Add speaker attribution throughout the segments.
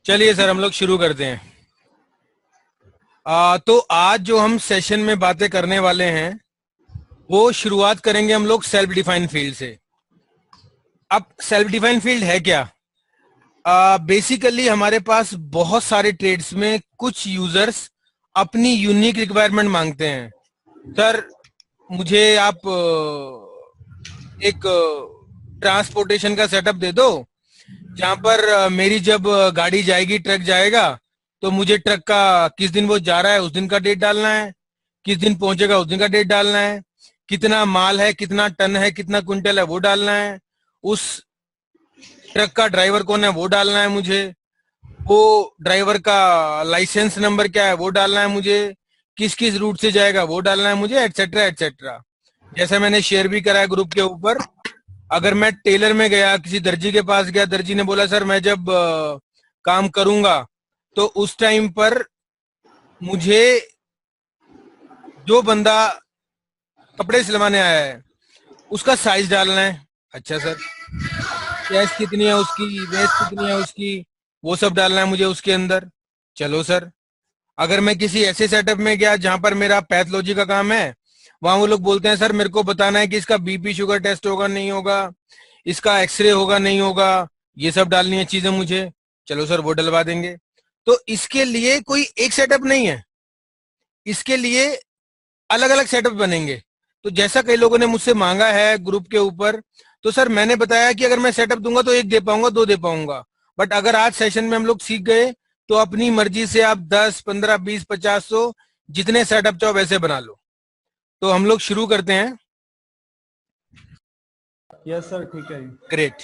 Speaker 1: चलिए सर, हम लोग शुरू करते हैं। तो आज जो हम सेशन में बातें करने वाले हैं वो शुरुआत करेंगे हम लोग सेल्फ डिफाइंड फील्ड से। अब सेल्फ डिफाइंड फील्ड है क्या? बेसिकली हमारे पास बहुत सारे ट्रेड्स में कुछ यूजर्स अपनी यूनिक रिक्वायरमेंट मांगते हैं। सर, मुझे आप एक ट्रांसपोर्टेशन का सेटअप दे दो जहां पर मेरी जब गाड़ी जाएगी, ट्रक जाएगा, तो मुझे ट्रक का किस दिन वो जा रहा है उस दिन का डेट डालना है, किस दिन पहुंचेगा उस दिन का डेट डालना है, कितना माल है, कितना टन है, कितना कुंटल है वो डालना है, उस ट्रक का ड्राइवर कौन है वो डालना है मुझे, वो ड्राइवर का लाइसेंस नंबर क्या है वो डालना है मुझे, किस किस रूट से जाएगा वो डालना है मुझे, एटसेट्रा एटसेट्रा। जैसा मैंने शेयर भी करा है ग्रुप के ऊपर, अगर मैं टेलर में गया, किसी दर्जी के पास गया, दर्जी ने बोला सर मैं जब काम करूंगा तो उस टाइम पर मुझे जो बंदा कपड़े सिलवाने आया है उसका साइज डालना है। अच्छा सर, चेस्ट कितनी है उसकी, वेस्ट कितनी है उसकी, वो सब डालना है मुझे उसके अंदर। चलो सर, अगर मैं किसी ऐसे सेटअप में गया जहां पर मेरा पैथोलॉजी का काम है, वहां वो लोग बोलते हैं सर मेरे को बताना है कि इसका बीपी शुगर टेस्ट होगा नहीं होगा, इसका एक्सरे होगा नहीं होगा, ये सब डालनी है चीजें मुझे। चलो सर, वो डलवा देंगे। तो इसके लिए कोई एक सेटअप नहीं है, इसके लिए अलग अलग सेटअप बनेंगे। तो जैसा कई लोगों ने मुझसे मांगा है ग्रुप के ऊपर, तो सर मैंने बताया कि अगर मैं सेटअप दूंगा तो एक दे पाऊंगा, दो दे पाऊंगा, बट अगर आज सेशन में हम लोग सीख गए तो अपनी मर्जी से आप 10, 15, 20, 50, 100 जितने सेटअप चाहो वैसे बना लो। तो हम लोग शुरू करते हैं।
Speaker 2: यस सर, ठीक है।
Speaker 1: Great.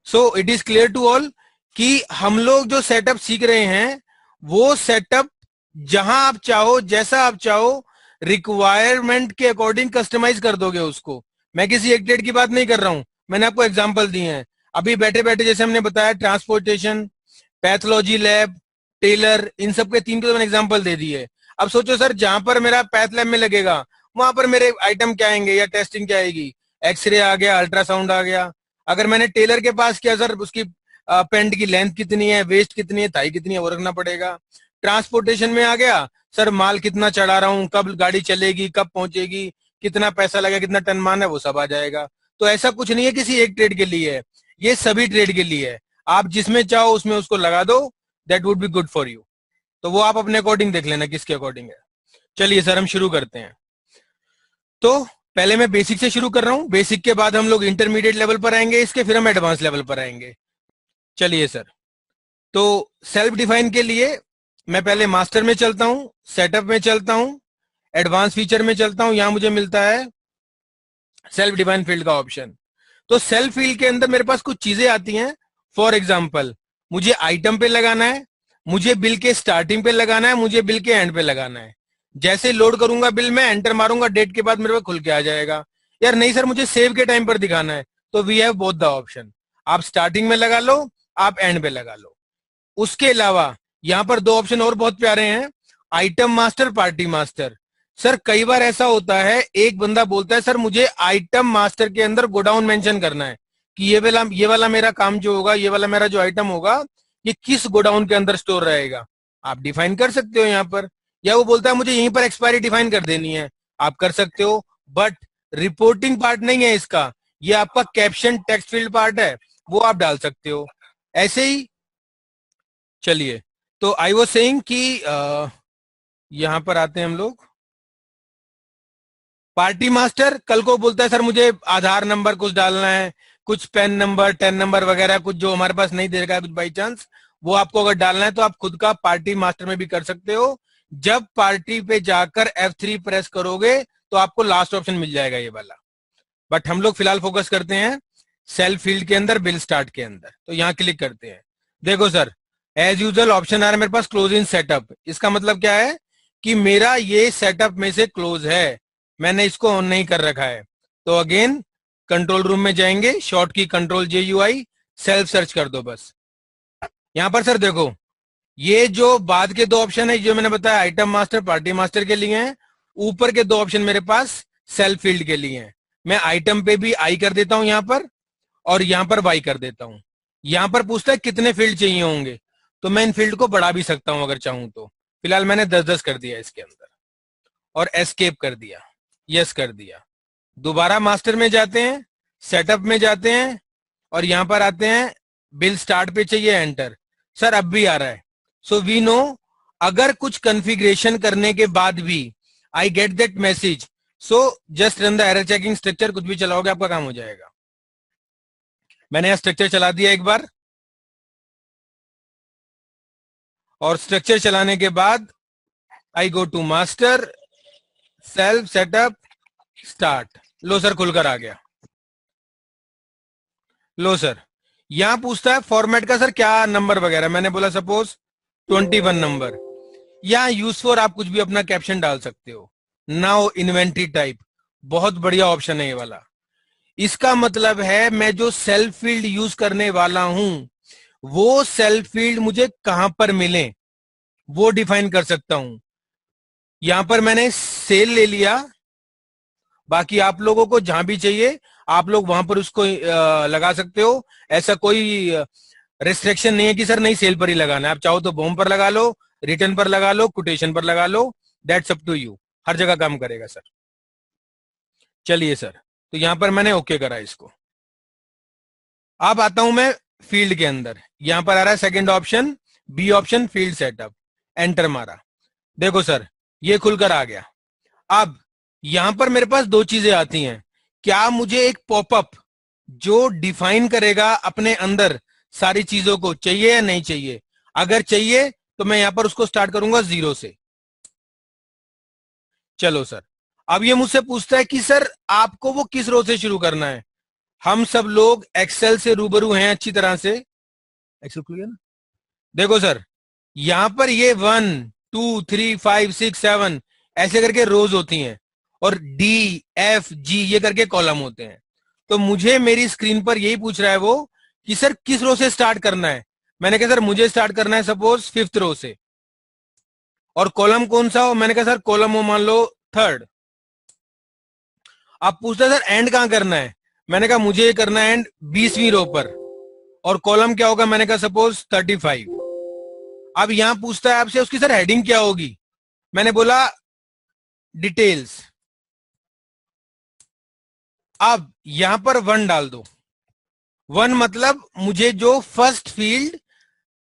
Speaker 1: So it is clear to all कि हम लोग जो सेटअप सीख रहे हैं वो सेटअप जहां आप चाहो, जैसा आप चाहो, रिक्वायरमेंट के अकॉर्डिंग कस्टमाइज कर दोगे उसको। मैं किसी एक डेट की बात नहीं कर रहा हूं, मैंने आपको एग्जांपल दिए हैं अभी बैठे बैठे। जैसे हमने बताया ट्रांसपोर्टेशन, पैथोलॉजी लैब, टेलर, इन सब के 3 के तो मैंने एग्जांपल दे दिए। अब सोचो सर, जहां पर मेरा पैथ लैब में लगेगा वहां पर मेरे आइटम क्या आएंगे या टेस्टिंग क्या आएगी? एक्सरे आ गया, अल्ट्रासाउंड आ गया। अगर मैंने टेलर के पास किया सर, उसकी पेंट की लेंथ कितनी है, वेस्ट कितनी है, थाई कितनी है, वो रखना पड़ेगा। ट्रांसपोर्टेशन में आ गया सर, माल कितना चढ़ा रहा हूँ, कब गाड़ी चलेगी, कब पहुंचेगी, कितना पैसा लगेगा, कितना टन मान है, वो सब आ जाएगा। तो ऐसा कुछ नहीं है किसी एक ट्रेड के लिए है, ये सभी ट्रेड के लिए है। आप जिसमें चाहो उसमें उसको लगा दो, that would be good for you. तो वो आप अपने अकॉर्डिंग देख लेना किसके अकॉर्डिंग है। चलिए सर, हम शुरू करते हैं। तो पहले मैं बेसिक से शुरू कर रहा हूं, बेसिक के बाद हम लोग इंटरमीडिएट लेवल पर आएंगे इसके, फिर हम एडवांस लेवल पर आएंगे। चलिए सर, तो सेल्फ डिफाइन के लिए मैं पहले मास्टर में चलता हूं, सेटअप में चलता हूं, एडवांस फीचर में चलता हूं। यहां मुझे मिलता है सेल्फ डिफाइन फील्ड का ऑप्शन। तो सेल्फ फील्ड के अंदर मेरे पास कुछ चीजें आती हैं। फॉर एग्जाम्पल, मुझे आइटम पे लगाना है, मुझे बिल के स्टार्टिंग पे लगाना है, मुझे बिल के एंड पे लगाना है। जैसे लोड करूंगा बिल में, एंटर मारूंगा, डेट के बाद मेरे पास खुल के आ जाएगा। यार नहीं सर, मुझे सेव के टाइम पर दिखाना है, तो we have both the option. आप स्टार्टिंग में लगा लो, आप एंड पे लगा लो। उसके अलावा यहाँ पर 2 ऑप्शन और बहुत प्यारे हैं, item master, party master. Sir कई बार ऐसा होता है, एक बंदा बोलता है सर मुझे आइटम मास्टर के अंदर गोडाउन मेंशन करना है कि ये वाला मेरा काम जो होगा, ये वाला मेरा जो आइटम होगा, ये किस गोडाउन के अंदर स्टोर रहेगा। आप डिफाइन कर सकते हो यहाँ पर। या वो बोलता है मुझे यहीं पर एक्सपायरी डिफाइन कर देनी है, आप कर सकते हो, बट रिपोर्टिंग पार्ट नहीं है इसका, ये आपका कैप्शन टेक्स्ट फील्ड पार्ट है, वो आप डाल सकते हो ऐसे ही। चलिए, तो आई वाज सेइंग कि यहां पर आते हैं हम लोग। पार्टी मास्टर कल को बोलता है सर मुझे आधार नंबर कुछ डालना है, कुछ पेन नंबर, टेन नंबर वगैरह, कुछ जो हमारे पास नहीं दे रखा है कुछ बाई चांस, वो आपको अगर डालना है तो आप खुद का पार्टी मास्टर में भी कर सकते हो। जब पार्टी पे जाकर F3 प्रेस करोगे तो आपको लास्ट ऑप्शन मिल जाएगा ये वाला। बट हम लोग फिलहाल फोकस करते हैं सेल्फ फील्ड के अंदर, बिल स्टार्ट के अंदर। तो यहाँ क्लिक करते हैं। देखो सर, एज यूजुअल ऑप्शन आ रहा है मेरे पास क्लोज इन सेटअप। इसका मतलब क्या है कि मेरा ये सेटअप में से क्लोज है, मैंने इसको ऑन नहीं कर रखा है। तो अगेन कंट्रोल रूम में जाएंगे, शॉर्ट की कंट्रोल JUI, सेल्फ सर्च कर दो बस। यहां पर सर देखो, ये जो बाद के 2 ऑप्शन है जो मैंने बताया आइटम मास्टर, पार्टी मास्टर के लिए हैं, ऊपर के 2 ऑप्शन मेरे पास सेल्फ फील्ड के लिए हैं। मैं आइटम पे भी आई कर देता हूं यहां पर, और यहां पर वाई कर देता हूं। यहां पर पूछता है कितने फील्ड चाहिए होंगे, तो मैं इन फील्ड को बढ़ा भी सकता हूं अगर चाहूं तो। फिलहाल मैंने 10-10 कर दिया इसके अंदर और एस्केप कर दिया, यस कर दिया। दोबारा मास्टर में जाते हैं, सेटअप में जाते हैं और यहां पर आते हैं, बिल स्टार्ट पे चाहिए, एंटर। सर अब भी आ रहा है। सो वी नो अगर कुछ कॉन्फ़िगरेशन करने के बाद भी I get that message, so just run the error checking structure, कुछ भी चलाओगे आपका काम हो जाएगा। मैंने यहां स्ट्रक्चर चला दिया एक बार, और स्ट्रक्चर चलाने के बाद I go to master, self, setup, start. लो सर खुलकर आ गया। लो सर, यहां पूछता है फॉर्मेट का सर क्या नंबर वगैरह, मैंने बोला सपोज 21 नंबर। यहां यूज फॉर आप कुछ भी अपना कैप्शन डाल सकते हो। नाउ इन्वेंटरी टाइप, बहुत बढ़िया ऑप्शन है ये वाला। इसका मतलब है मैं जो सेल्फ फील्ड यूज करने वाला हूं वो सेल्फ फील्ड मुझे कहां पर मिले वो डिफाइन कर सकता हूं। यहां पर मैंने सेल ले लिया, बाकी आप लोगों को जहां भी चाहिए आप लोग वहां पर उसको लगा सकते हो। ऐसा कोई रिस्ट्रिक्शन नहीं है कि सर नहीं सेल पर ही लगाना है। आप चाहो तो बॉम पर लगा लो, रिटर्न पर लगा लो, कोटेशन पर लगा लो, दैट्स अप टू यू, हर जगह काम करेगा सर। चलिए सर, तो यहां पर मैंने ओके करा इसको। अब आता हूं मैं फील्ड के अंदर, यहां पर आ रहा है second option, B option, field setup, enter मारा। देखो सर ये खुलकर आ गया। अब यहां पर मेरे पास दो चीजें आती हैं। क्या मुझे एक पॉपअप जो डिफाइन करेगा अपने अंदर सारी चीजों को चाहिए या नहीं चाहिए? अगर चाहिए तो मैं यहां पर उसको स्टार्ट करूंगा 0 से। चलो सर, अब ये मुझसे पूछता है कि सर आपको वो किस रो से शुरू करना है। हम सब लोग एक्सेल से रूबरू हैं अच्छी तरह से, एक्सेल खुल गया ना। देखो सर यहां पर ये 1 2 3 5 6 7 ऐसे करके रोज होती हैं और डी एफ जी ये करके कॉलम होते हैं। तो मुझे मेरी स्क्रीन पर यही पूछ रहा है वो कि सर किस रो से स्टार्ट करना है। मैंने कहा सर मुझे स्टार्ट करना है सपोज 5th रो से, और कॉलम कौन सा हो, मैंने कहा सर कॉलम हो मान लो 3rd। आप पूछते हैं सर एंड कहां करना है, मैंने कहा मुझे करना है एंड 20वीं रो पर, और कॉलम क्या होगा, मैंने कहा सपोज 35। अब यहां पूछता है आपसे उसकी सर हेडिंग क्या होगी, मैंने बोला डिटेल्स। अब यहां पर 1 डाल दो। 1 मतलब मुझे जो फर्स्ट फील्ड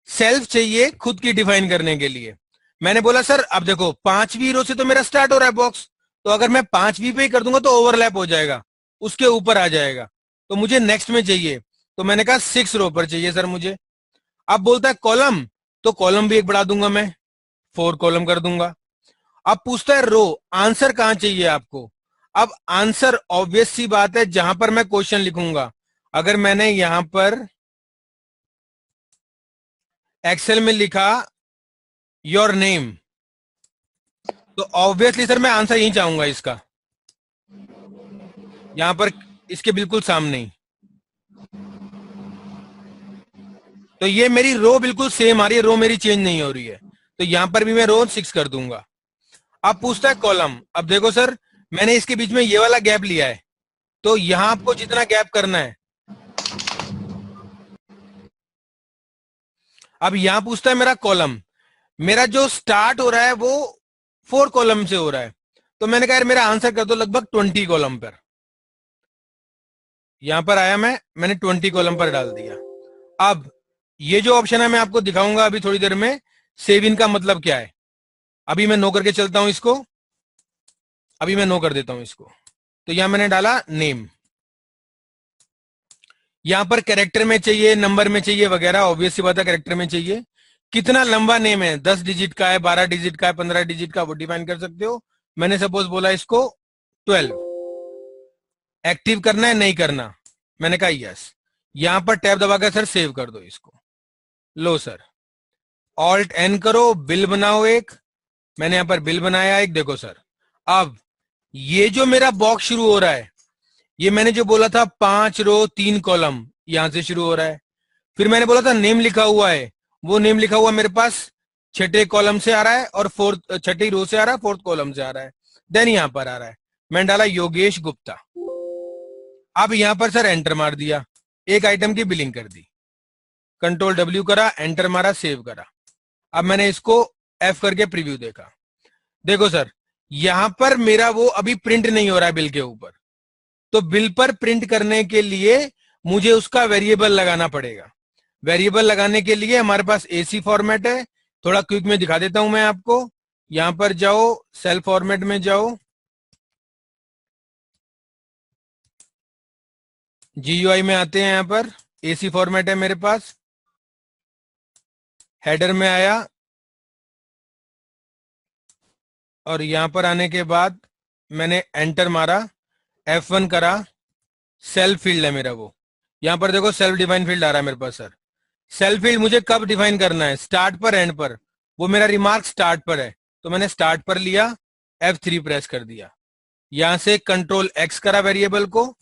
Speaker 1: सेल्फ चाहिए खुद की डिफाइन करने के लिए। मैंने बोला सर अब देखो 5वीं रो से तो मेरा स्टार्ट हो रहा है बॉक्स, तो अगर मैं 5वीं पे ही कर दूंगा तो ओवरलैप हो जाएगा, उसके ऊपर आ जाएगा, तो मुझे नेक्स्ट में चाहिए। तो मैंने कहा 6 रो पर चाहिए सर मुझे। अब बोलता है कॉलम, तो कॉलम भी एक बढ़ा दूंगा मैं, 4 कॉलम कर दूंगा। अब पूछता है रो, आंसर कहां चाहिए आपको। अब आंसर ऑब्वियस सी बात है जहां पर मैं क्वेश्चन लिखूंगा। अगर मैंने यहां पर एक्सेल में लिखा योर नेम, तो ऑब्वियसली सर मैं आंसर यही चाहूंगा इसका, यहां पर इसके बिल्कुल सामने ही। तो ये मेरी रो बिल्कुल सेम आ रही है, रो मेरी चेंज नहीं हो रही है, तो यहां पर भी मैं रो 6 कर दूंगा। अब पूछता है कॉलम, अब देखो सर मैंने इसके बीच में ये वाला गैप लिया है, तो यहां आपको जितना गैप करना है। अब यहां पूछता है मेरा कॉलम, मेरा जो स्टार्ट हो रहा है वो 4 कॉलम से हो रहा है, तो मैंने कहा यार मेरा आंसर कर दो लगभग 20 कॉलम पर। यहां पर आया मैंने 20 कॉलम पर डाल दिया। अब ये जो ऑप्शन है मैं आपको दिखाऊंगा अभी थोड़ी देर में, सेव इन का मतलब क्या है। अभी मैं नो करके चलता हूं इसको, अभी मैं नो कर देता हूं इसको। तो यहां मैंने डाला नेम, यहां पर कैरेक्टर में चाहिए, नंबर में चाहिए वगैरह, ऑब्वियस सी बात है कैरेक्टर में चाहिए। कितना लंबा नेम है, 10 डिजिट का है, 12 डिजिट का है, 15 डिजिट का, वो डिफाइन कर सकते हो। मैंने सपोज बोला इसको 12। एक्टिव करना है नहीं करना, मैंने कहा यस। यहां पर टैब दबाकर सर सेव कर दो इसको। लो सर, ऑल्ट एन करो, बिल बनाओ एक, मैंने यहां पर बिल बनाया एक। देखो सर अब ये जो मेरा बॉक्स शुरू हो रहा है, ये मैंने जो बोला था 5 रो 3 कॉलम, यहां से शुरू हो रहा है। फिर मैंने बोला था नेम लिखा हुआ है, वो नेम लिखा हुआ मेरे पास 6ठे कॉलम से आ रहा है और 6ठी रो से आ रहा है, 4th कॉलम से आ रहा है। देन यहां पर आ रहा है, मैंने डाला योगेश गुप्ता। अब यहां पर सर एंटर मार दिया, एक आइटम की बिलिंग कर दी। कंट्रोल डब्ल्यू करा, एंटर मारा, सेव करा। अब मैंने इसको एफ करके प्रीव्यू देखा। देखो सर, यहां पर मेरा वो अभी प्रिंट नहीं हो रहा है बिल के ऊपर, तो बिल पर प्रिंट करने के लिए मुझे उसका वेरिएबल लगाना पड़ेगा। वेरिएबल लगाने के लिए हमारे पास एसी फॉर्मेट है, थोड़ा क्विक में दिखा देता हूं मैं आपको। यहां पर जाओ, सेल फॉर्मेट में जाओ, जीयूआई में आते हैं, यहां पर एसी फॉर्मेट है मेरे पास। हेडर में आया और यहां पर आने के बाद मैंने एंटर मारा, F1 करा, सेल्फ फील्ड है मेरा वो। यहां पर देखो सेल्फ डिफाइन फील्ड आ रहा है मेरे पास सर। सेल्फ फील्ड मुझे कब डिफाइन करना है? स्टार्ट पर, एंड पर। वो मेरा रिमार्क स्टार्ट पर है, तो मैंने स्टार्ट पर लिया, F3 प्रेस कर दिया। यहां से कंट्रोल एक्स करा वेरिएबल को,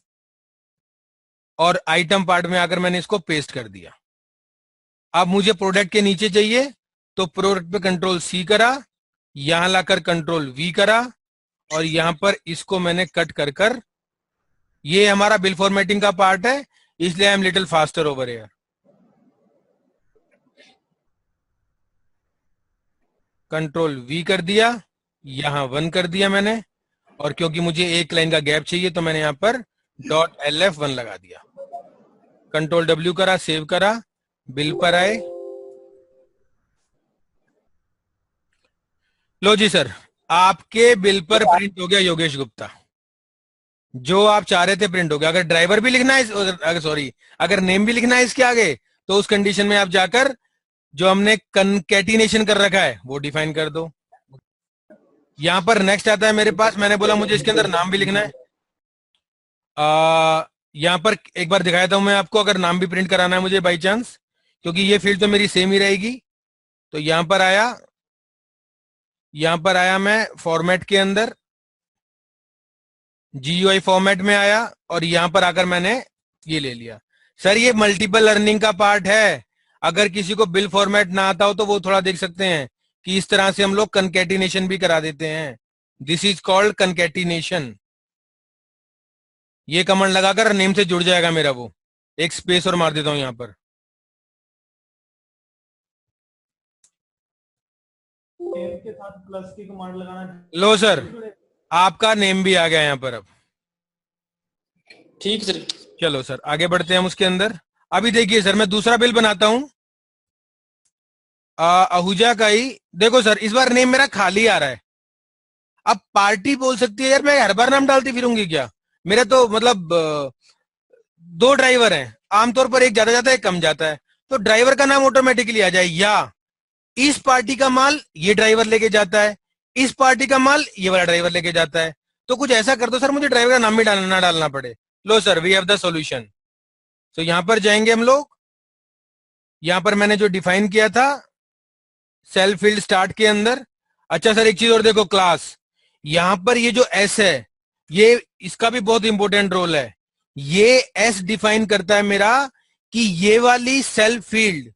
Speaker 1: और आइटम पार्ट में आकर मैंने इसको पेस्ट कर दिया। अब मुझे प्रोडक्ट के नीचे चाहिए, तो प्रोडक्ट पे कंट्रोल सी करा, यहां लाकर कंट्रोल वी करा, और यहां पर इसको मैंने कट कर ये हमारा बिल फॉर्मेटिंग का पार्ट है, इसलिए I am little faster over here. Control we कर दिया, यहां 1 कर दिया मैंने, और क्योंकि मुझे एक लाइन का गैप चाहिए तो मैंने यहां पर .lf1 लगा दिया। कंट्रोल डब्ल्यू करा, सेव करा, बिल पर आए। लो जी सर, आपके बिल पर प्रिंट हो गया योगेश गुप्ता, जो आप चाह रहे थे प्रिंट हो गया। अगर ड्राइवर भी लिखना है, अगर सॉरी, अगर नेम भी लिखना है इसके आगे, तो उस कंडीशन में आप जाकर जो हमने कंकैटिनेशन कर रखा है वो डिफाइन कर दो। यहां पर नेक्स्ट आता है मेरे पास, मैंने बोला मुझे इसके अंदर नाम भी लिखना है। यहां पर एक बार दिखाया था मैं आपको, अगर नाम भी प्रिंट कराना है मुझे बाई चांस, क्योंकि ये फील्ड तो मेरी सेम ही रहेगी। तो यहां पर आया मैं फॉर्मेट के अंदर, जीयूआई फॉर्मेट में आया, और यहां पर आकर मैंने ये ले लिया। सर ये मल्टीपल लर्निंग का पार्ट है, अगर किसी को बिल फॉर्मेट ना आता हो तो वो थोड़ा देख सकते हैं कि इस तरह से हम लोग कंकैटिनेशन भी करा देते हैं। This is called concatenation. ये कमांड लगाकर नेम से जुड़ जाएगा मेरा वो। एक स्पेस और मार देता हूं यहां पर।
Speaker 2: नेम के साथ प्लस की कमांड लगाना।
Speaker 1: लो सर, आपका नेम भी आ गया यहां पर अब।
Speaker 3: ठीक सर।
Speaker 1: चलो सर आगे बढ़ते हैं हम उसके अंदर। अभी देखिए सर, मैं दूसरा बिल बनाता हूं आहूजा का ही। देखो सर, इस बार नेम मेरा खाली आ रहा है। अब पार्टी बोल सकती है यार मैं हर बार नाम डालती फिरूंगी क्या? मेरा तो मतलब 2 ड्राइवर हैं, आमतौर पर एक ज्यादा जाता है एक कम जाता है, तो ड्राइवर का नाम ऑटोमेटिकली आ जाए, या इस पार्टी का माल ये ड्राइवर लेके जाता है, इस पार्टी का माल ये वाला ड्राइवर लेके जाता है। तो कुछ ऐसा कर दो सर मुझे ड्राइवर का नाम भी ना डालना पड़े। लो sir, we have the solution. तो यहां पर जाएंगे हम लोग, यहां पर मैंने जो डिफाइन किया था सेल्फ फील्ड स्टार्ट के अंदर। अच्छा सर एक चीज और देखो, क्लास, यहां पर ये जो एस है, ये इसका भी बहुत इंपॉर्टेंट रोल है। ये एस डिफाइन करता है मेरा कि ये वाली सेल्फ फील्ड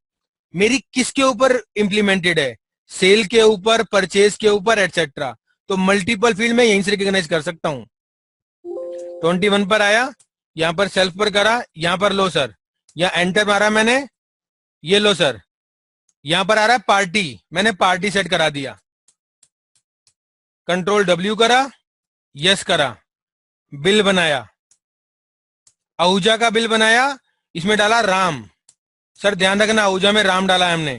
Speaker 1: मेरी किसके ऊपर इंप्लीमेंटेड है, सेल के ऊपर, परचेज के ऊपर, एटसेट्रा। तो मल्टीपल फील्ड में यहीं से रिकॉग्नाइज कर सकता हूं। 21 पर आया, यहां पर सेल्फ पर करा, यहां पर लो सर, यहां एंटर मारा मैंने, ये लो सर, यहां पर आ रहा है पार्टी, मैंने पार्टी सेट करा दिया। कंट्रोल डब्ल्यू करा, यस करा, बिल बनाया, आहूजा का बिल बनाया, इसमें डाला राम। सर ध्यान रखना, आहूजा में राम डाला है हमने।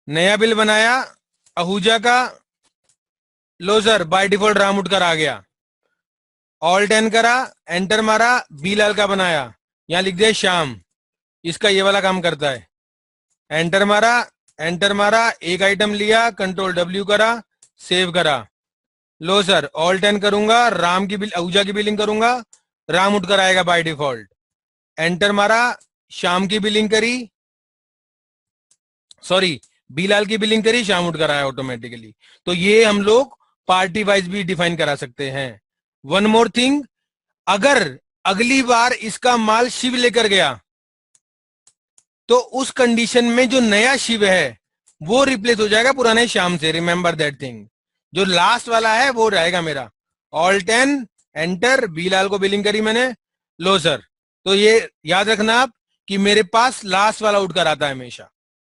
Speaker 1: नया बिल बनाया आहूजा का, लो सर बाय डिफॉल्ट राम उठकर आ गया। ऑल 10 करा, एंटर मारा, बी लाल का बनाया, यहां लिख दिया श्याम, इसका ये वाला काम करता है। एंटर मारा, एक आइटम लिया, कंट्रोल डब्ल्यू करा, सेव करा। लो सर ऑल 10 करूंगा, राम की बिल, आहूजा की बिलिंग करूंगा, राम उठकर आएगा बाय डिफॉल्ट। एंटर मारा, श्याम की बिलिंग करी, सॉरी बीलाल की बिलिंग करी, श्याम उठकर आया ऑटोमेटिकली। तो ये हम लोग पार्टी वाइज भी डिफाइन करा सकते हैं। वन मोर थिंग, अगर अगली बार इसका माल शिव लेकर गया तो उस कंडीशन में जो नया शिव है वो रिप्लेस हो जाएगा पुराने श्याम से। रिमेंबर दैट थिंग, जो लास्ट वाला है वो रहेगा मेरा। ऑल 10 एंटर, बीलाल को बिलिंग करी मैंने, लो सर तो ये याद रखना आप कि मेरे पास लास्ट वाला उठकर आता है हमेशा।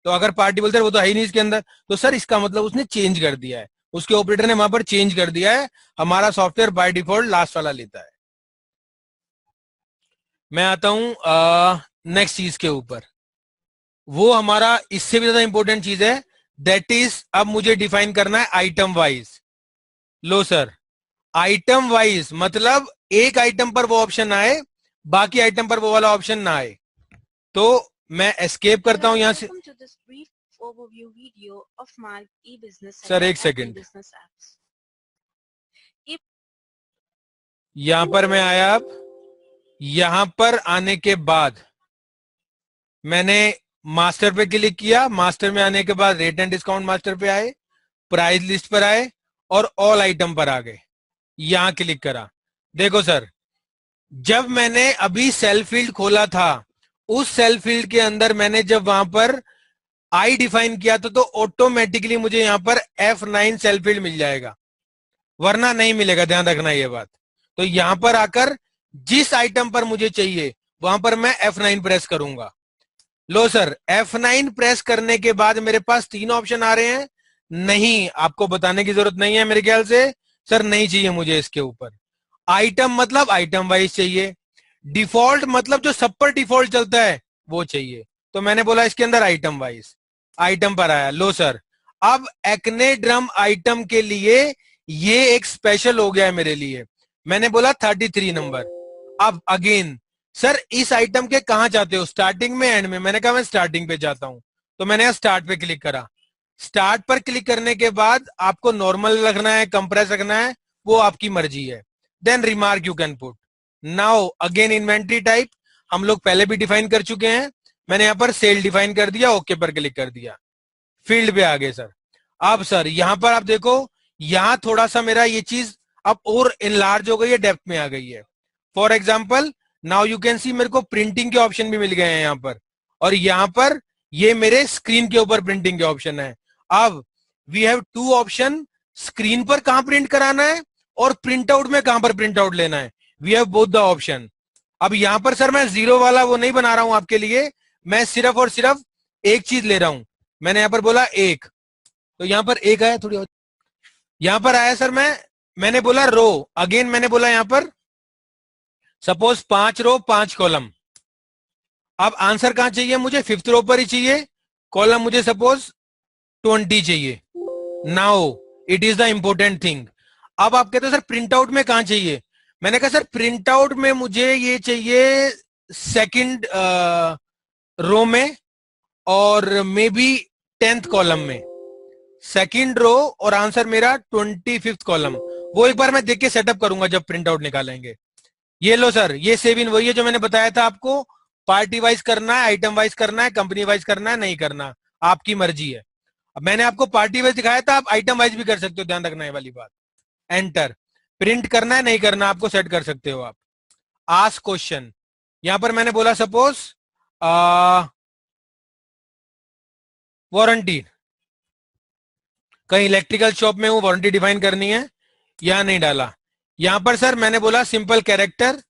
Speaker 1: तो अगर पार्टी बोलते हैं वो तो है ही नहीं इसके अंदर, तो सर इसका मतलब उसने चेंज कर दिया है, उसके ऑपरेटर ने वहां पर चेंज कर दिया है, हमारा सॉफ्टवेयर बाय डिफॉल्ट लास्ट वाला लेता है। मैं आता हूं नेक्स्ट चीज के ऊपर, वो हमारा इससे भी ज्यादा इंपॉर्टेंट चीज है, दैट इज अब मुझे डिफाइन करना है आइटम वाइज। लो सर, आइटम वाइज मतलब एक आइटम पर वो ऑप्शन आए, बाकी आइटम पर वो वाला ऑप्शन ना आए। तो मैं एस्केप करता हूं यहां से। सर एक सेकंड, यहां पर मैं आया। अब यहां पर आने के बाद मैंने मास्टर पे क्लिक किया, मास्टर में आने के बाद रेट एंड डिस्काउंट मास्टर पे आए, प्राइस लिस्ट पर आए और ऑल आइटम पर आ गए, यहां क्लिक करा। देखो सर, जब मैंने अभी सेल फील्ड खोला था, उस सेल फील्ड के अंदर मैंने जब वहां पर आई डिफाइन किया था, तो ऑटोमेटिकली मुझे यहां पर F9 सेल फील्ड मिल जाएगा, वरना नहीं मिलेगा, ध्यान रखना ये बात। तो यहां पर आकर जिस आइटम पर मुझे चाहिए वहां पर मैं F9 प्रेस करूंगा। लो सर, F9 प्रेस करने के बाद मेरे पास 3 ऑप्शन आ रहे हैं। नहीं, आपको बताने की जरूरत नहीं है मेरे ख्याल से, सर नहीं चाहिए मुझे इसके ऊपर। आइटम मतलब आइटम वाइज चाहिए, डिफॉल्ट मतलब जो सब पर डिफॉल्ट चलता है वो चाहिए। तो मैंने बोला इसके अंदर आइटम वाइज, आइटम पर आया। लो सर, अब एक्ने ड्रम आइटम के लिए ये एक स्पेशल हो गया है मेरे लिए। मैंने बोला 33 नंबर। अब अगेन सर इस आइटम के कहां चाहते हो, स्टार्टिंग में एंड में? मैंने कहा मैं स्टार्टिंग पे जाता हूं, तो मैंने स्टार्ट पे क्लिक करा। स्टार्ट पर क्लिक करने के बाद आपको नॉर्मल रखना है, कंप्रेस रखना है, वो आपकी मर्जी है। Then remark you can put. Now again inventory type हम लोग पहले भी डिफाइन कर चुके हैं, मैंने यहां पर सेल डिफाइन कर दिया, ओके पर क्लिक कर दिया, फील्ड पे आ गए सर। अब सर यहां पर आप देखो, यहां थोड़ा सा मेरा ये चीज अब और इनलार्ज हो गई है, डेप्थ में आ गई है। For example now you can see मेरे को प्रिंटिंग के ऑप्शन भी मिल गए हैं यहां पर, और यहां पर ये मेरे स्क्रीन के ऊपर प्रिंटिंग के ऑप्शन है। अब वी हैव 2 ऑप्शन, स्क्रीन पर कहां प्रिंट कराना है और प्रिंट आउट में कहां पर प्रिंट आउट लेना है, we have both the option. अब यहां पर सर मैं जीरो वाला वो नहीं बना रहा हूं आपके लिए, मैं सिर्फ और सिर्फ एक चीज ले रहा हूं। मैंने यहां पर बोला एक, तो यहां पर एक आया, थोड़ी और यहां पर आया सर। मैंने बोला रो, अगेन मैंने बोला यहां पर सपोज 5 रो 5 कॉलम। अब आंसर कहां चाहिए मुझे, 5th रो पर ही चाहिए, कॉलम मुझे सपोज 20 चाहिए। Now it is the important thing. अब आप कहते हो सर प्रिंट आउट में कहां चाहिए, मैंने कहा सर प्रिंट आउट में मुझे ये चाहिए सेकंड रो में और मे बी 10th कॉलम में, सेकंड रो और आंसर मेरा 25th कॉलम। वो एक बार मैं देख के सेटअप करूंगा जब प्रिंट आउट निकालेंगे। ये लो सर, ये सेव इन वही है जो मैंने बताया था आपको, पार्टी वाइज करना है, आइटम वाइज करना है, कंपनी वाइज करना है, नहीं करना आपकी मर्जी है। अब मैंने आपको पार्टी वाइज दिखाया था, आप आइटम वाइज भी कर सकते हो, ध्यान रखना है वाली बात। एंटर, प्रिंट करना है नहीं करना आपको सेट कर सकते हो आप। आस्क क्वेश्चन, यहां पर मैंने बोला सपोज वारंटी, कहीं इलेक्ट्रिकल शॉप में हूं, वारंटी डिफाइन करनी है, यहां नहीं डाला। यहां पर सर मैंने बोला सिंपल कैरेक्टर,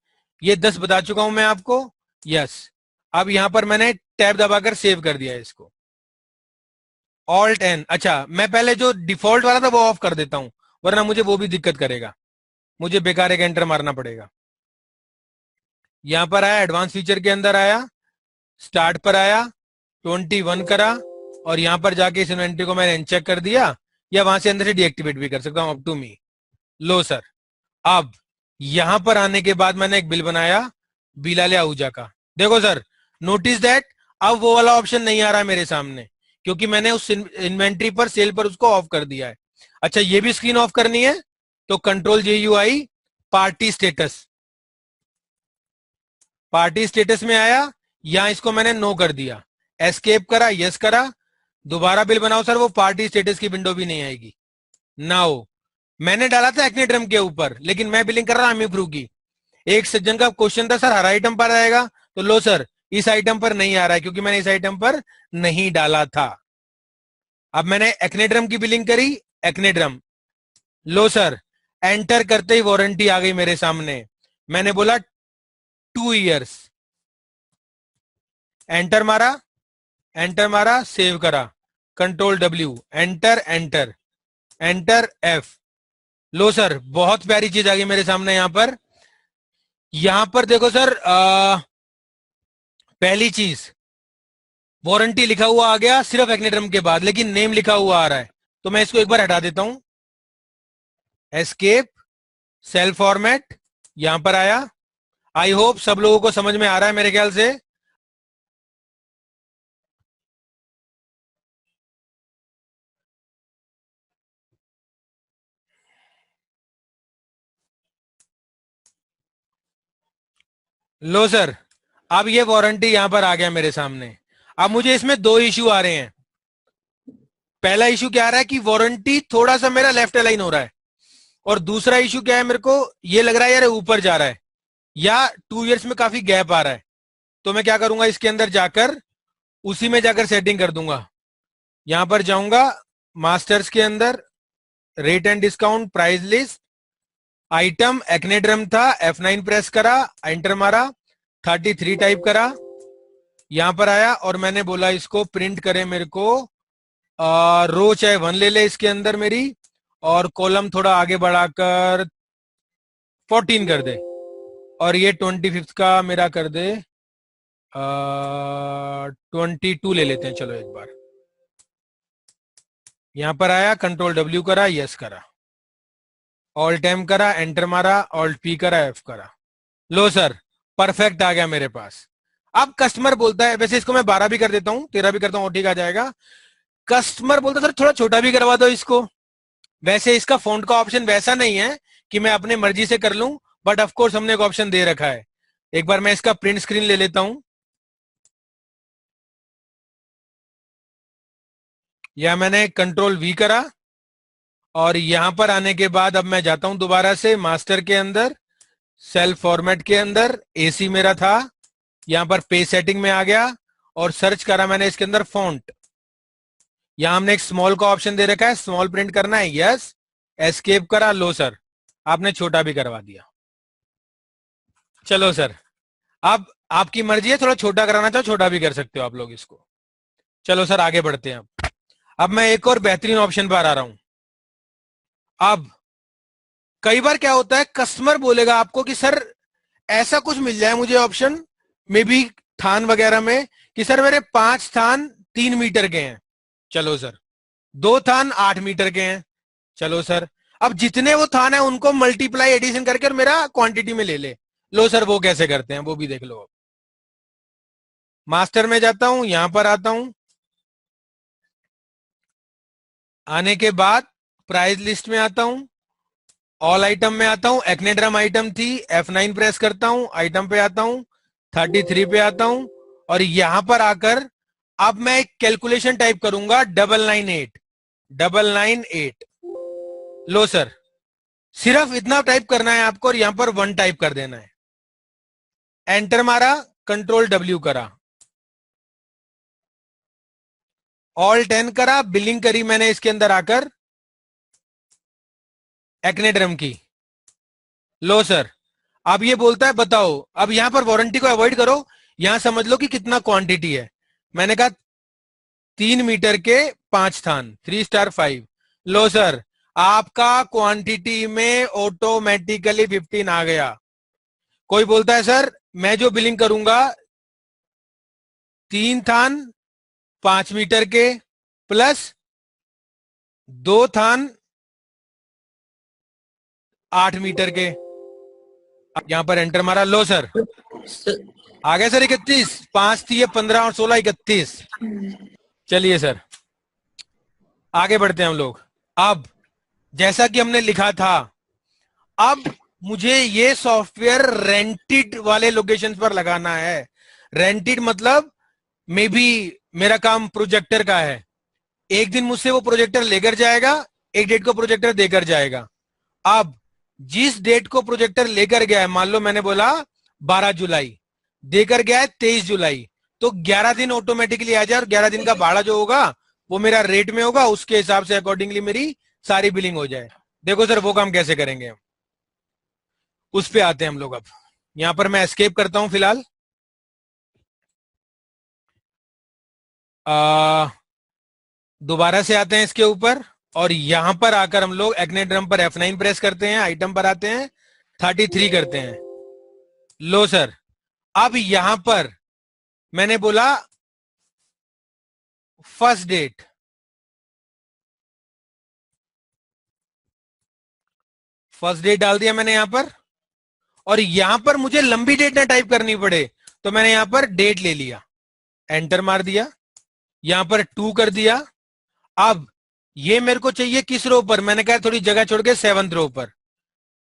Speaker 1: ये 10 बता चुका हूं मैं आपको, यस। अब यहां पर मैंने टैब दबाकर सेव कर दिया इसको, ऑल्ट एन। अच्छा, मैं पहले जो डिफॉल्ट वाला था वो ऑफ कर देता हूं, वरना मुझे वो भी दिक्कत करेगा, मुझे बेकार एक एंटर मारना पड़ेगा। यहां पर आया, एडवांस फीचर के अंदर आया, स्टार्ट पर आया, 21 करा, और यहां पर जाके इस इन्वेंट्री को मैंने चेक कर दिया, या वहां से अंदर से डीएक्टिवेट भी कर सकता हूं, अप टू मी। लो सर, अब यहां पर आने के बाद मैंने एक बिल बनाया बिलाले आहूजा का। देखो सर, नोटिस दैट अब वो वाला ऑप्शन नहीं आ रहा है मेरे सामने, क्योंकि मैंने उस इन्वेंट्री पर सेल पर उसको ऑफ कर दिया है। अच्छा, ये भी स्क्रीन ऑफ करनी है तो control JUI, party status, party status में आया, यहां इसको मैंने नो कर दिया, एस्केप करा, यस करा, दोबारा बिल बनाओ सर, वो पार्टी स्टेटस की विंडो भी नहीं आएगी। नाउ मैंने डाला था एक्ने ड्रम के ऊपर, लेकिन मैं बिलिंग कर रहा हूं अमीफ्रू की। एक सज्जन का क्वेश्चन था सर हर आइटम पर आएगा, तो लो सर इस आइटम पर नहीं आ रहा है, क्योंकि मैंने इस आइटम पर नहीं डाला था। अब मैंने एक्ने ड्रम की बिलिंग करी, एक्ने ड्रम, लो सर एंटर करते ही वारंटी आ गई मेरे सामने। मैंने बोला 2 इयर्स, एंटर मारा, एंटर मारा, सेव करा, control W, enter enter, enter F. लो सर, बहुत प्यारी चीज आ गई मेरे सामने यहां पर देखो सर, पहली चीज वारंटी लिखा हुआ आ गया सिर्फ एक्नेड्रम के बाद, लेकिन नेम लिखा हुआ आ रहा है, तो मैं इसको एक बार हटा देता हूं। एस्केप, सेल फॉर्मेट, यहां पर आया। आई होप सब लोगों को समझ में आ रहा है मेरे ख्याल से। लो सर, अब ये वारंटी यहां पर आ गया मेरे सामने। अब मुझे इसमें दो इश्यू आ रहे हैं। पहला इश्यू क्या आ रहा है कि वारंटी थोड़ा सा मेरा लेफ्ट अलाइन हो रहा है, और दूसरा इश्यू क्या है, मेरे को ये लग रहा है यार ऊपर जा रहा है, या 2 इयर्स में काफी गैप आ रहा है। तो मैं क्या करूंगा, इसके अंदर जाकर उसी में जाकर सेटिंग कर दूंगा। यहां पर जाऊंगा, मास्टर्स के अंदर rate and discount, price list, item एक्नेड्रम था, F9 प्रेस करा, एंटर मारा, 33 टाइप करा, यहां पर आया और मैंने बोला इसको प्रिंट करे मेरे को, रो चाहे 1 ले ले इसके अंदर मेरी, और कॉलम थोड़ा आगे बढ़ाकर 14 कर दे, और ये 25 का मेरा कर दे 22 ले लेते हैं। चलो एक बार यहां पर आया, कंट्रोल डब्ल्यू करा, यस करा, ऑल्ट एम करा, एंटर मारा, ऑल्ट पी करा, एफ करा। लो सर, परफेक्ट आ गया मेरे पास। अब कस्टमर बोलता है, वैसे इसको मैं 12 भी कर देता हूं, 13 भी करता हूं, और ठीक आ जाएगा। कस्टमर बोलता है सर थोड़ा छोटा भी करवा दो इसको। वैसे इसका फॉन्ट का ऑप्शन वैसा नहीं है कि मैं अपने मर्जी से कर लूं, बट ऑफ कोर्स हमने एक ऑप्शन दे रखा है। एक बार मैं इसका प्रिंट स्क्रीन ले लेता हूं, या मैंने कंट्रोल वी करा, और यहां पर आने के बाद अब मैं जाता हूं दोबारा से मास्टर के अंदर, सेल फॉर्मेट के अंदर, एसी मेरा था, यहां पर पेज सेटिंग में आ गया, और सर्च करा मैंने इसके अंदर फॉन्ट। यहां हमने एक स्मॉल का ऑप्शन दे रखा है, स्मॉल प्रिंट करना है, यस, एस्केप करा। लो सर, आपने छोटा भी करवा दिया। चलो सर, अब आपकी मर्जी है, थोड़ा छोटा कराना चाहो छोटा भी कर सकते हो आप लोग इसको। चलो सर आगे बढ़ते हैं। अब मैं एक और बेहतरीन ऑप्शन पर आ रहा हूं। अब कई बार क्या होता है, कस्टमर बोलेगा आपको कि सर ऐसा कुछ मिल जाए मुझे ऑप्शन में भी, थान वगैरह में, कि सर मेरे 5 थान 3 मीटर के हैं। चलो सर, 2 थान 8 मीटर के हैं। चलो सर, अब जितने वो थान है उनको मल्टीप्लाई एडिशन करके और मेरा क्वांटिटी में ले ले। लो सर, वो कैसे करते हैं वो भी देख लो। मास्टर में जाता हूं, यहां पर आता हूं, आने के बाद प्राइस लिस्ट में आता हूं, ऑल आइटम में आता हूं, एक्नेड्रम आइटम थी, F9 प्रेस करता हूं, आइटम पे आता हूं, 33 पे आता हूं, और यहां पर आकर अब मैं एक कैलकुलेशन टाइप करूंगा, 998। लो सर, सिर्फ इतना टाइप करना है आपको, और यहां पर 1 टाइप कर देना है। एंटर मारा, कंट्रोल डब्ल्यू करा, ऑल 10 करा, बिलिंग करी मैंने इसके अंदर आकर एक्नेड्रम की। लो सर, अब ये बोलता है बताओ, अब यहां पर वारंटी को अवॉइड करो, यहां समझ लो कि कितना क्वांटिटी है। मैंने कहा 3 मीटर के 5 थान, 3 स्टार 5। लो सर, आपका क्वांटिटी में ऑटोमेटिकली 15 आ गया। कोई बोलता है सर मैं जो बिलिंग करूंगा 3 थान 5 मीटर के प्लस 2 थान 8 मीटर के, यहां पर एंटर मारा। लो सर, आ गया सर 31, 5 थी 15 और 16 31। चलिए सर आगे बढ़ते हैं हम लोग। अब जैसा कि हमने लिखा था, अब मुझे ये सॉफ्टवेयर रेंटेड वाले लोकेशन पर लगाना है। रेंटेड मतलब मे बी मेरा काम प्रोजेक्टर का है, एक दिन मुझसे वो प्रोजेक्टर लेकर जाएगा, एक डेट को प्रोजेक्टर देकर जाएगा। अब जिस डेट को प्रोजेक्टर लेकर गया है, मान लो मैंने बोला 12 जुलाई, देकर गया है 23 जुलाई, तो 11 दिन ऑटोमेटिकली आ जाए, और 11 दिन का भाड़ा जो होगा वो मेरा रेट में होगा, उसके हिसाब से अकॉर्डिंगली मेरी सारी बिलिंग हो जाए। देखो सर वो काम कैसे करेंगे हम, उस पे आते हैं हम लोग। अब यहां पर मैं एस्केप करता हूं फिलहाल, दोबारा से आते हैं इसके ऊपर, और यहां पर आकर हम लोग एक्नेड्रम पर F9 प्रेस करते हैं, आइटम पर आते हैं, 33 करते हैं। लो सर, अब यहां पर मैंने बोला फर्स्ट डेट, फर्स्ट डेट डाल दिया मैंने यहां पर, और यहां पर मुझे लंबी डेट ना टाइप करनी पड़े तो मैंने यहां पर डेट ले लिया, एंटर मार दिया, यहां पर 2 कर दिया। अब ये मेरे को चाहिए किस रो पर, मैंने कहा थोड़ी जगह छोड़ के 7th रो पर।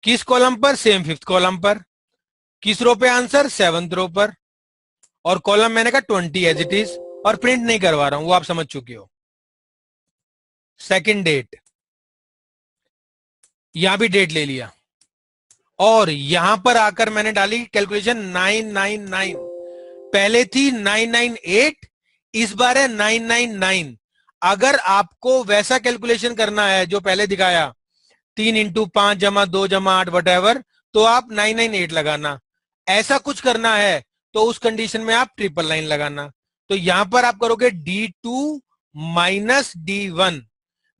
Speaker 1: किस कॉलम पर? सेम 5th कॉलम पर। किस रो पे आंसर? 7th रो पर। और कॉलम मैंने कहा 20 एज इट इज, और प्रिंट नहीं करवा रहा हूं, वो आप समझ चुके हो। सेकंड डेट, यहां भी डेट ले लिया, और यहां पर आकर मैंने डाली कैलकुलेशन 999। पहले थी 998, इस बार है 999। अगर आपको वैसा कैलकुलेशन करना है जो पहले दिखाया, 3 इंटू 5 जमा 2 जमा 8 वट एवर, तो आप 998 लगाना। ऐसा कुछ करना है तो उस कंडीशन में आप 999 लगाना। तो यहां पर आप करोगे D2 माइनस D1।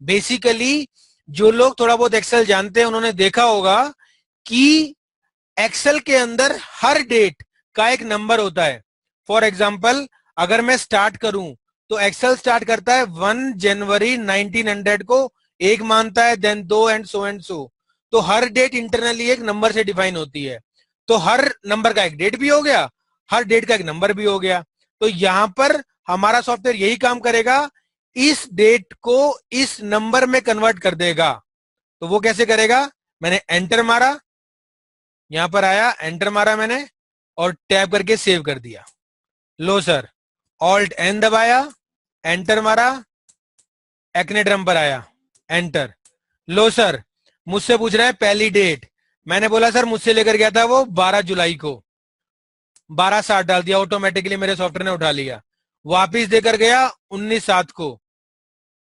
Speaker 1: बेसिकली जो लोग थोड़ा बहुत एक्सेल जानते हैं उन्होंने देखा होगा कि एक्सेल के अंदर हर डेट का एक नंबर होता है। फॉर एग्जाम्पल, अगर मैं स्टार्ट करूं तो एक्सेल स्टार्ट करता है 1 जनवरी 1900 को, एक मानता है, देन 2 एंड सो। तो हर डेट इंटरनली एक नंबर से डिफाइन होती है। तो हर नंबर का एक डेट भी हो गया, हर डेट का एक नंबर भी हो गया। तो यहां पर हमारा सॉफ्टवेयर यही काम करेगा, इस डेट को इस नंबर में कन्वर्ट कर देगा। तो वो कैसे करेगा? मैंने एंटर मारा, यहां पर आया, एंटर मारा मैंने, और टैब करके सेव कर दिया। लो सर, ऑल्ट एन दबाया, एंटर मारा, एक्नेड्रम पर आया, एंटर। लो सर, मुझसे पूछ रहा है पहली डेट, मैंने बोला सर मुझसे लेकर गया था वो 12 जुलाई को, 12/7 डाल दिया, ऑटोमेटिकली मेरे सॉफ्टवेयर ने उठा लिया। वापिस देकर गया 19/7 को,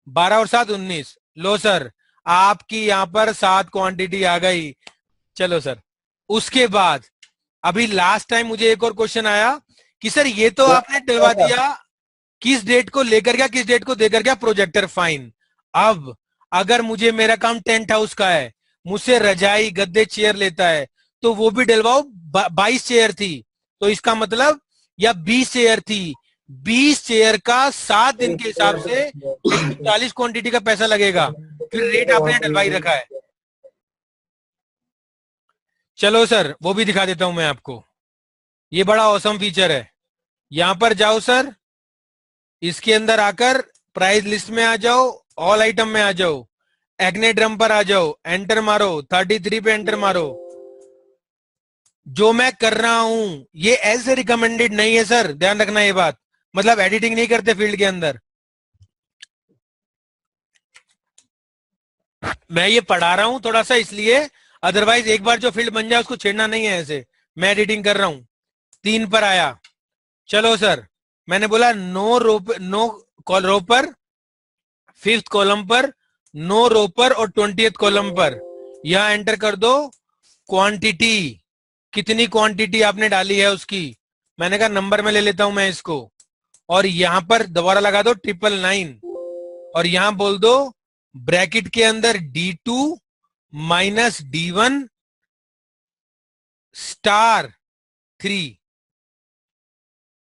Speaker 1: 12 और 7 19। लो सर, आपकी यहां पर 7 क्वांटिटी आ गई। चलो सर, उसके बाद अभी लास्ट टाइम मुझे एक और क्वेश्चन आया कि सर ये तो आपने डलवा दिया, किस डेट को लेकर गया, किस डेट को देकर गया, प्रोजेक्टर, फाइन। अब अगर मुझे, मेरा काम टेंट हाउस का है, मुझसे रजाई गद्दे चेयर लेता है, तो वो भी डलवाओ। 22 चेयर थी, तो इसका मतलब, या 20 चेयर थी, 20 चेयर का 7 दिन के हिसाब से 140 क्वांटिटी का पैसा लगेगा। फिर रेट आपने डलवाई रखा है। चलो सर, वो भी दिखा देता हूं मैं आपको, ये बड़ा औसम फीचर है। यहां पर जाओ सर, इसके अंदर आकर प्राइस लिस्ट में आ जाओ, ऑल आइटम में आ जाओ, एक्नेड्रम पर आ जाओ, एंटर मारो, 33 पे एंटर मारो। जो मैं कर रहा हूं ये एज रिकमेंडेड नहीं है सर, ध्यान रखना ये बात, मतलब एडिटिंग नहीं करते फील्ड के अंदर। मैं ये पढ़ा रहा हूं थोड़ा सा इसलिए, अदरवाइज एक बार जो फील्ड बन जाए उसको छेड़ना नहीं है ऐसे। मैं एडिटिंग कर रहा हूं। 3 पर आया, चलो सर, मैंने बोला नो रो, नो रो पर, 5th कॉलम पर, नो रो पर, और 20th कॉलम पर यहां एंटर कर दो क्वांटिटी, कितनी क्वांटिटी आपने डाली है उसकी। मैंने कहा नंबर में ले लेता हूं मैं इसको, और यहां पर दोबारा लगा दो 999, और यहां बोल दो ब्रैकेट के अंदर D2 minus D1 star 3।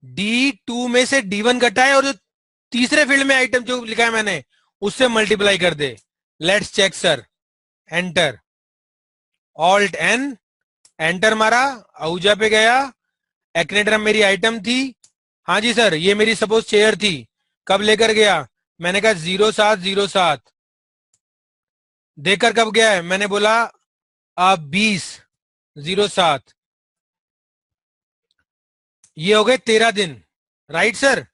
Speaker 1: D2 में से D1 घटाए, और जो तीसरे फील्ड में आइटम जो लिखा है मैंने उससे मल्टीप्लाई कर दे। Let's check sir, enter, alt N, enter मारा, आहूजा पे गया, एक्नेड्रम मेरी आइटम थी। हाँ जी सर, ये मेरी सपोज चेयर थी, कब लेकर गया, मैंने कहा 0707। देकर कब गया है, मैंने बोला 20/07। ये हो गए 13 दिन, राइट सर,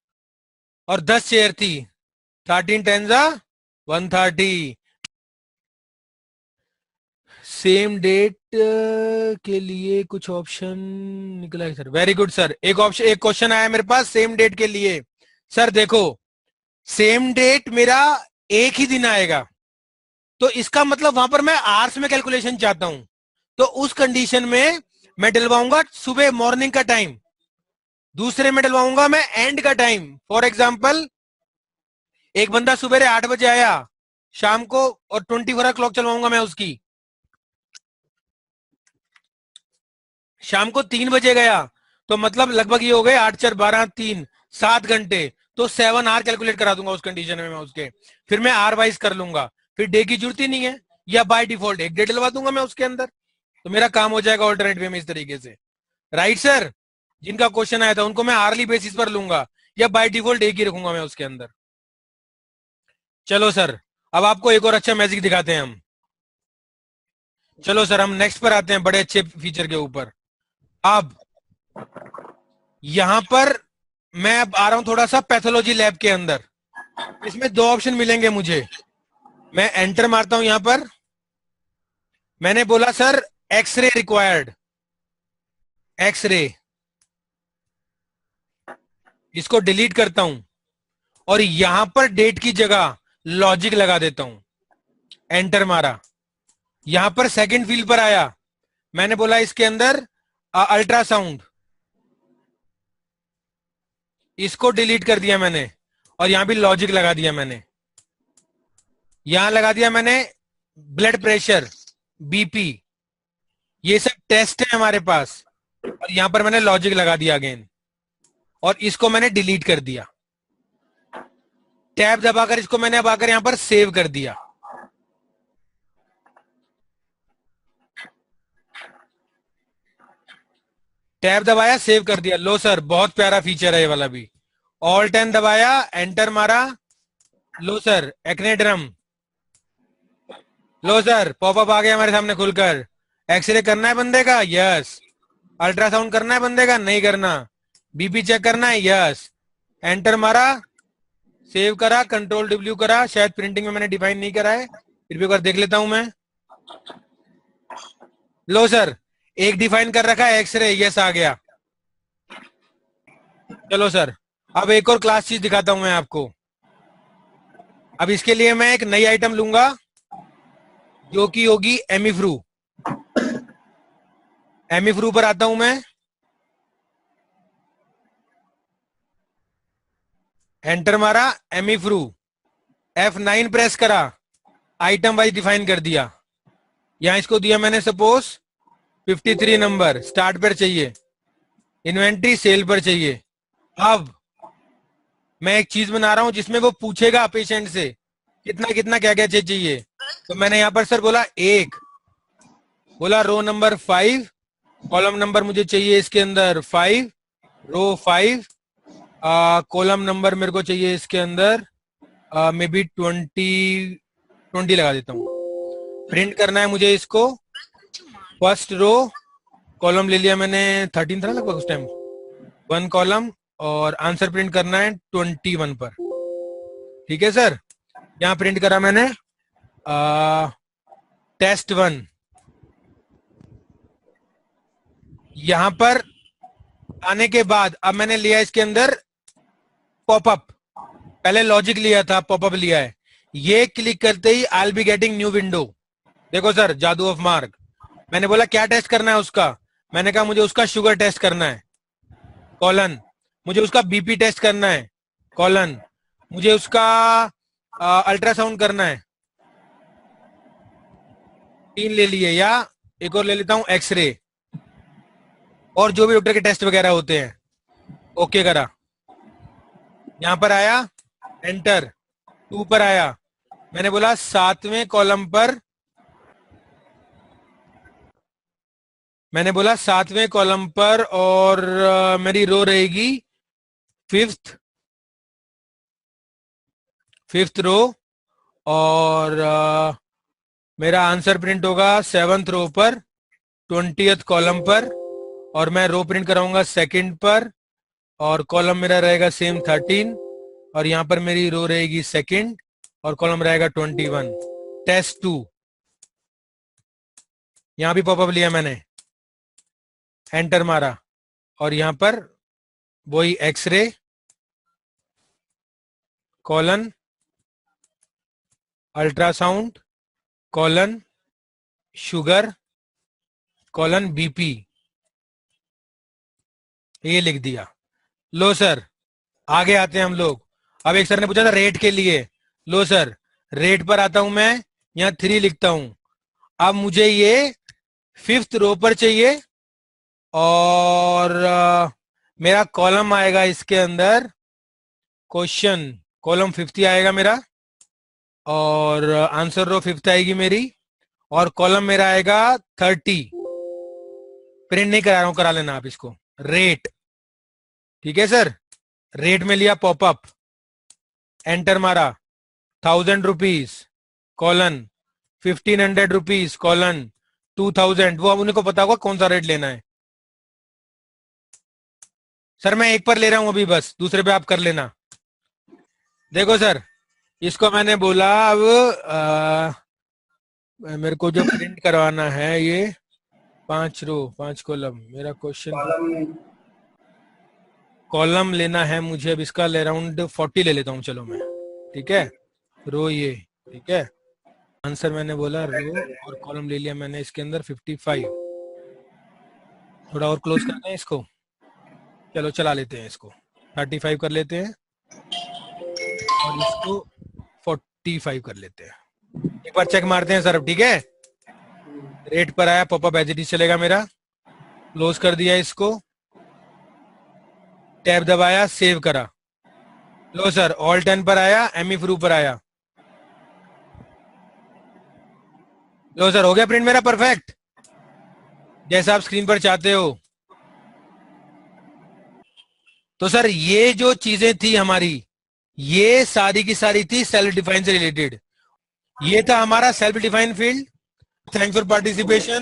Speaker 1: और 10 चेयर थी, 13 10 130। सेम डेट के लिए कुछ ऑप्शन निकला है सर, वेरी गुड सर। एक ऑप्शन, एक क्वेश्चन आया मेरे पास सेम डेट के लिए। सर देखो, सेम डेट मेरा एक ही दिन आएगा, तो इसका मतलब वहां पर मैं आवर्स में कैलकुलेशन चाहता हूं, तो उस कंडीशन में मैं डलवाऊंगा सुबह मॉर्निंग का टाइम, दूसरे में डलवाऊंगा मैं एंड का टाइम। फॉर एग्जाम्पल एक बंदा सुबह 8 बजे आया शाम को, और 24 क्लॉक चलवाऊंगा मैं उसकी। शाम को 3 बजे गया तो मतलब लगभग ये हो गए 8 4 12 3 7 घंटे, तो 7 आवर कैलकुलेट करा दूंगा उस कंडीशन में मैं उसके। फिर मैं आर वाइज कर लूंगा, फिर डे की जरूरत ही नहीं है, या बाय डिफॉल्ट एक डे डलवा दूंगा मैं उसके अंदर, तो मेरा काम हो जाएगा ऑल्टरनेट वे में इस तरीके से। राइट सर, जिनका क्वेश्चन आया था उनको मैं आर्ली बेसिस पर लूंगा, या बाय डिफॉल्ट एक ही रखूंगा मैं उसके अंदर। चलो सर, अब आपको एक और अच्छा मैजिक दिखाते हैं हम। चलो सर, हम नेक्स्ट पर आते हैं बड़े अच्छे फीचर के ऊपर। अब यहां पर मैं अब आ रहा हूं थोड़ा सा पैथोलॉजी लैब के अंदर। इसमें दो ऑप्शन मिलेंगे मुझे। मैं एंटर मारता हूं यहां पर, मैंने बोला सर एक्सरे रिक्वायर्ड, एक्सरे, इसको डिलीट करता हूं और यहां पर डेट की जगह लॉजिक लगा देता हूं। एंटर मारा, यहां पर सेकंड फील्ड पर आया, मैंने बोला इसके अंदर अल्ट्रासाउंड, इसको डिलीट कर दिया मैंने और यहां भी लॉजिक लगा दिया मैंने। यहां लगा दिया मैंने ब्लड प्रेशर, बीपी, ये सब टेस्ट है हमारे पास, और यहां पर मैंने लॉजिक लगा दिया अगेन, और इसको मैंने डिलीट कर दिया। टैब दबाकर इसको मैंने अब आकर यहां पर सेव कर दिया। टैब दबाया, सेव कर दिया। लो सर, बहुत प्यारा फीचर है ये वाला भी। ऑल्ट एन दबाया, एंटर मारा, लो सर एक्नेड्रम, लो सर पॉपअप आ गया हमारे सामने खुलकर। एक्सरे करना है बंदे का, यस। अल्ट्रासाउंड करना है बंदे का, नहीं करना। बीपी चेक करना है, यस। एंटर मारा, सेव करा, कंट्रोल डब्ल्यू करा, शायद प्रिंटिंग में मैंने डिफाइन नहीं करा है, फिर भी एक बार देख लेता हूं मैं। लो सर, एक डिफाइन कर रखा है एक्सरे, यस आ गया। चलो सर, अब एक और क्लास चीज दिखाता हूं मैं आपको। अब इसके लिए मैं एक नई आइटम लूंगा जो कि होगी एमिफ्रू। एमिफ्रू पर आता हूं मैं, एंटर मारा, एमिफ्रू, F9 प्रेस करा, आइटम वाइज डिफाइन कर दिया। यहां इसको दिया मैंने सपोज 53 नंबर, स्टार्ट पर चाहिए, इन्वेंट्री सेल पर चाहिए। अब मैं एक चीज बना रहा हूं जिसमें वो पूछेगा पेशेंट से कितना कितना क्या क्या चाहिए। तो मैंने यहां पर सर बोला एक, बोला रो नंबर 5, कॉलम नंबर मुझे चाहिए इसके अंदर 5, रो 5, कॉलम नंबर मेरे को चाहिए इसके अंदर मे बी 20 लगा देता हूँ। प्रिंट करना है मुझे इसको, फर्स्ट रो, कॉलम ले लिया मैंने 13 था ना लगभग उस टाइम, 1 कॉलम, और आंसर प्रिंट करना है 21 पर। ठीक है सर, यहां प्रिंट करा मैंने टेस्ट 1। यहां पर आने के बाद अब मैंने लिया इसके अंदर पॉपअप, पहले लॉजिक लिया था, पॉपअप लिया है। ये क्लिक करते ही I will be getting new window. देखो सर, जादू ऑफ मार्क। मैंने बोला क्या टेस्ट करना है उसका, मैंने कहा मुझे उसका शुगर टेस्ट करना है, कॉलन, मुझे उसका बीपी टेस्ट करना है, कॉलन, मुझे उसका अल्ट्रासाउंड करना है, 3 ले लिए, या एक और ले लेता हूं एक्सरे, और जो भी डॉक्टर के टेस्ट वगैरह होते हैं। ओके करा, यहां पर आया, एंटर, 2 पर आया, मैंने बोला 7वें कॉलम पर, मैंने बोला 7वें कॉलम पर, और मेरी रो रहेगी 5th रो, और मेरा आंसर प्रिंट होगा 7th रो पर, 20th कॉलम पर, और मैं रो प्रिंट कराऊंगा 2nd पर, और कॉलम मेरा रहेगा सेम 13, और यहां पर मेरी रो रहेगी 2nd, और कॉलम रहेगा 21। टेस्ट 2, यहां भी पॉपअप लिया मैंने, एंटर मारा, और यहां पर वही X-ray, colon, ultrasound, colon, sugar, colon BP, ये लिख दिया। लो सर, आगे आते हैं हम लोग। अब एक सर ने पूछा था रेट के लिए, लो सर रेट पर आता हूं मैं, यहाँ 3 लिखता हूं। अब मुझे ये 5th रो पर चाहिए और मेरा कॉलम आएगा इसके अंदर, क्वेश्चन कॉलम 50 आएगा मेरा, और आंसर रो 5th आएगी मेरी, और कॉलम मेरा आएगा 30। प्रिंट नहीं करा रहा हूं, करा लेना आप इसको। रेट, ठीक है सर, रेट में लिया पॉपअप, एंटर मारा, 1000 रुपीज कॉलन, 1500 रुपीज कॉलन, 2000। वो अब उन्हीं को पता होगा कौन सा रेट लेना है। सर मैं एक पर ले रहा हूं अभी, बस दूसरे पे आप कर लेना। देखो सर, इसको मैंने बोला अब मेरे को जो प्रिंट करवाना है ये 5 रो 5 कॉलम, मेरा क्वेश्चन कॉलम लेना है मुझे। अब इसका ले अराउंड 40 ले लेता हूँ, चलो मैं, ठीक है, रो ये, ठीक है। आंसर मैंने बोला रो, और कॉलम ले लिया मैंने इसके अंदर 55। थोड़ा और क्लोज करते हैं इसको, चलो चला लेते हैं इसको, 35 कर लेते हैं और इसको 45 कर लेते हैं। एक बार चेक मारते हैं सर, अब ठीक है। रेट पर आया, पॉपअप एज इट इज चलेगा मेरा, क्लोज कर दिया इसको, टैब दबाया, सेव करा, लो सर ऑल 10 पर आया, एमी फ्रू पर आया, लो सर हो गया प्रिंट मेरा परफेक्ट, जैसा आप स्क्रीन पर चाहते हो। तो सर ये जो चीजें थी हमारी, ये सारी की सारी थी सेल्फ डिफाइन से रिलेटेड। ये था हमारा self define field. Thanks for participation.